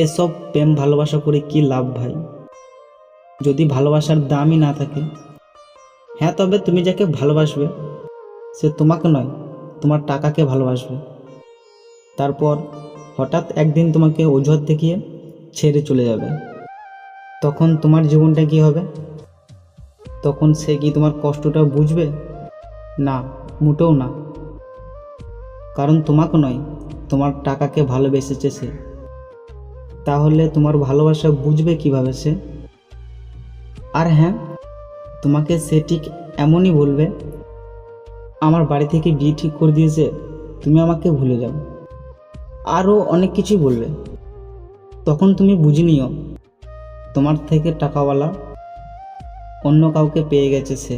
এসব প্রেম ভালোবাসা করে কি লাভ ভাই, যদি ভালোবাসার দামই না থাকে। হ্যাঁ, তবে তুমি যাকে ভালোবাসবে সে তোমাকে নয়, তোমার টাকাকে ভালোবাসবে। তারপর হঠাৎ একদিন তোমাকে অজুহাত দেখিয়ে ছেড়ে চলে যাবে। তখন তোমার জীবনটা কি হবে? তখন সে কি তোমার কষ্টটা বুঝবে? না, মোটেও না। কারণ তোমাকে নয়, তোমার টাকাকে ভালোবেসেছে সে। তাহলে তোমার ভালোবাসা বুঝবে কিভাবে সে? আর হ্যাঁ, তোমাকে সে ঠিক এমনই বলবে, আমার বাড়ি থেকে বিয়ে ঠিক করে দিয়েছে, তুমি আমাকে ভুলে যাও। আরও অনেক কিছুই বলবে। তখন তুমি বুঝে নিও তোমার থেকে টাকাওয়ালা অন্য কাউকে পেয়ে গেছে সে।